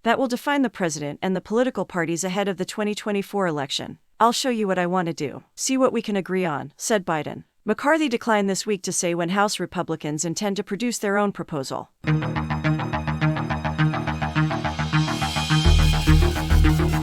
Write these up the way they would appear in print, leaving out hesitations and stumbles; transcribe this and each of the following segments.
that will define the president and the political parties ahead of the 2024 election. I'll show you what I want to do. See what we can agree on, said Biden. McCarthy declined this week to say when House Republicans intend to produce their own proposal.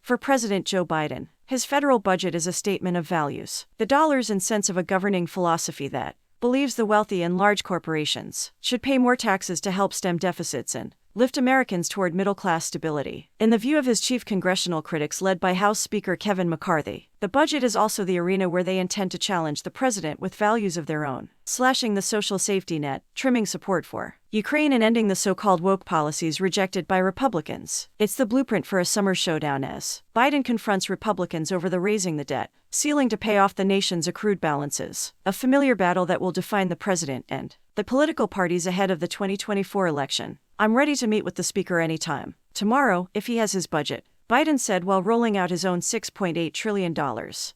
For President Joe Biden, his federal budget is a statement of values, the dollars and cents of a governing philosophy that believes the wealthy and large corporations should pay more taxes to help stem deficits and lift Americans toward middle-class stability. In the view of his chief congressional critics led by House Speaker Kevin McCarthy, the budget is also the arena where they intend to challenge the president with values of their own, slashing the social safety net, trimming support for Ukraine and ending the so-called woke policies rejected by Republicans. It's the blueprint for a summer showdown as Biden confronts Republicans over the raising the debt ceiling to pay off the nation's accrued balances, a familiar battle that will define the president and the political parties ahead of the 2024 election. I'm ready to meet with the speaker anytime. Tomorrow, if he has his budget, Biden said while rolling out his own $6.8 trillion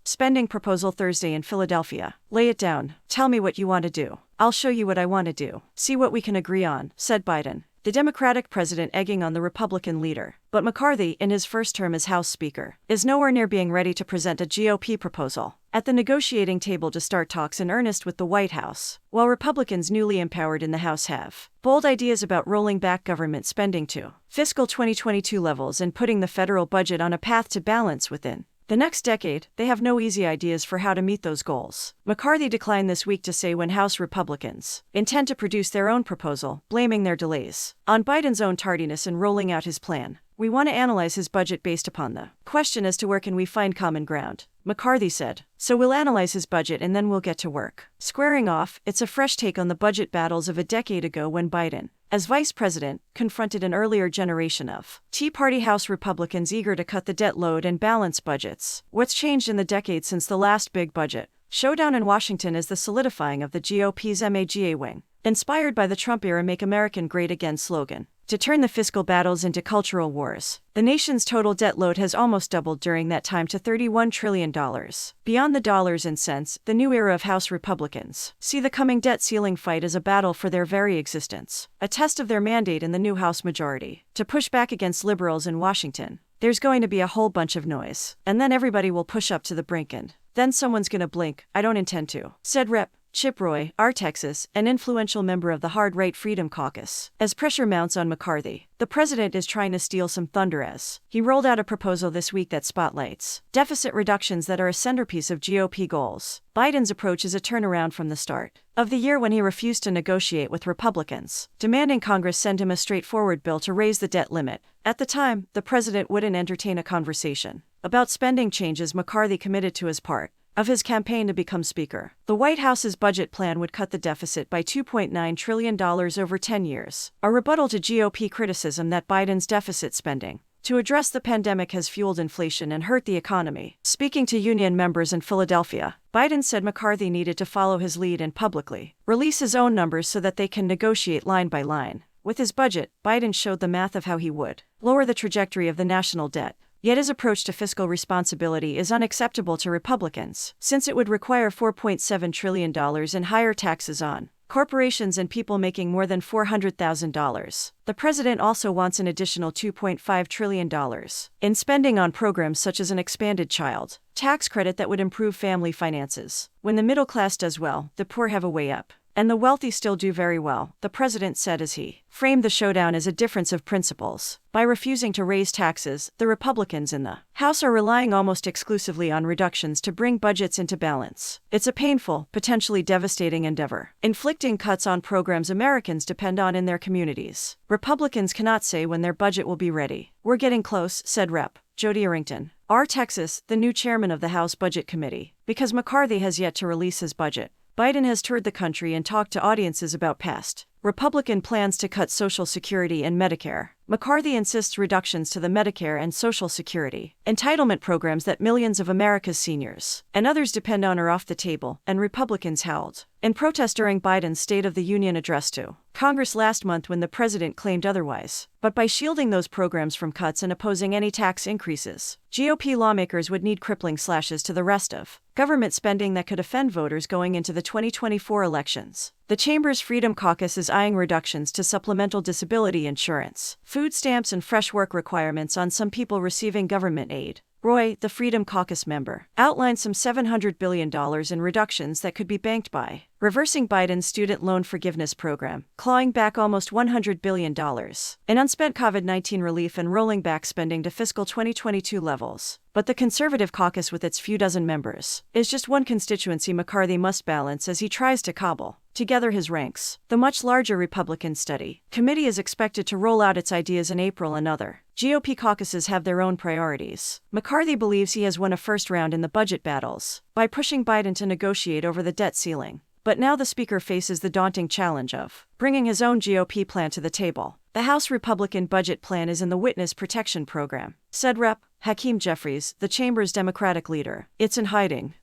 spending proposal Thursday in Philadelphia. Lay it down. Tell me what you want to do. I'll show you what I want to do. See what we can agree on, said Biden, the Democratic president egging on the Republican leader. But McCarthy, in his first term as House Speaker, is nowhere near being ready to present a GOP proposal at the negotiating table to start talks in earnest with the White House, while Republicans newly empowered in the House have bold ideas about rolling back government spending to fiscal 2022 levels and putting the federal budget on a path to balance within the next decade. They have no easy ideas for how to meet those goals. McCarthy declined this week to say when House Republicans intend to produce their own proposal, blaming their delays on Biden's own tardiness in rolling out his plan. We want to analyze his budget based upon the question as to where can we find common ground, McCarthy said. So we'll analyze his budget and then we'll get to work. Squaring off, it's a fresh take on the budget battles of a decade ago when Biden, as vice president, confronted an earlier generation of Tea Party House Republicans eager to cut the debt load and balance budgets. What's changed in the decade since the last big budget showdown in Washington is the solidifying of the GOP's MAGA wing, inspired by the Trump-era Make America Great Again slogan, to turn the fiscal battles into cultural wars. The nation's total debt load has almost doubled during that time to $31 trillion. Beyond the dollars and cents, the new era of House Republicans see the coming debt ceiling fight as a battle for their very existence, a test of their mandate in the new House majority to push back against liberals in Washington. There's going to be a whole bunch of noise, and then everybody will push up to the brink and then someone's gonna blink. I don't intend to, said Rep. Chip Roy, R. Texas, an influential member of the Hard-Right Freedom Caucus. As pressure mounts on McCarthy, the president is trying to steal some thunder as he rolled out a proposal this week that spotlights deficit reductions that are a centerpiece of GOP goals. Biden's approach is a turnaround from the start of the year when he refused to negotiate with Republicans, demanding Congress send him a straightforward bill to raise the debt limit. At the time, the president wouldn't entertain a conversation about spending changes McCarthy committed to as part of his campaign to become Speaker. The White House's budget plan would cut the deficit by $2.9 trillion over 10 years, a rebuttal to GOP criticism that Biden's deficit spending to address the pandemic has fueled inflation and hurt the economy. Speaking to union members in Philadelphia, Biden said McCarthy needed to follow his lead and publicly release his own numbers so that they can negotiate line by line. With his budget, Biden showed the math of how he would lower the trajectory of the national debt. Yet his approach to fiscal responsibility is unacceptable to Republicans, since it would require $4.7 trillion in higher taxes on corporations and people making more than $400,000. The president also wants an additional $2.5 trillion in spending on programs such as an expanded child tax credit that would improve family finances. When the middle class does well, the poor have a way up, and the wealthy still do very well, the president said as he framed the showdown as a difference of principles. By refusing to raise taxes, the Republicans in the House are relying almost exclusively on reductions to bring budgets into balance. It's a painful, potentially devastating endeavor, inflicting cuts on programs Americans depend on in their communities. Republicans cannot say when their budget will be ready. We're getting close, said Rep. Jody Arrington, R. Texas, the new chairman of the House Budget Committee, because McCarthy has yet to release his budget. Biden has toured the country and talked to audiences about past Republican plans to cut Social Security and Medicare. McCarthy insists reductions to the Medicare and Social Security entitlement programs that millions of America's seniors and others depend on are off the table, and Republicans howled. in protest during Biden's State of the Union address to Congress last month when the president claimed otherwise. But by shielding those programs from cuts and opposing any tax increases, GOP lawmakers would need crippling slashes to the rest of government spending that could offend voters going into the 2024 elections. The chamber's Freedom Caucus is eyeing reductions to supplemental disability insurance, food stamps, and fresh work requirements on some people receiving government aid. Roy, the Freedom Caucus member, outlined some $700 billion in reductions that could be banked by reversing Biden's student loan forgiveness program, clawing back almost $100 billion in unspent COVID-19 relief, and rolling back spending to fiscal 2022 levels. But the conservative caucus, with its few dozen members, is just one constituency McCarthy must balance as he tries to cobble together his ranks. The much larger Republican Study Committee is expected to roll out its ideas in April, and other GOP caucuses have their own priorities. McCarthy believes he has won a first round in the budget battles by pushing Biden to negotiate over the debt ceiling. But now the speaker faces the daunting challenge of bringing his own GOP plan to the table. The House Republican budget plan is in the Witness Protection Program, said Rep. Hakeem Jeffries, the chamber's Democratic leader. It's in hiding,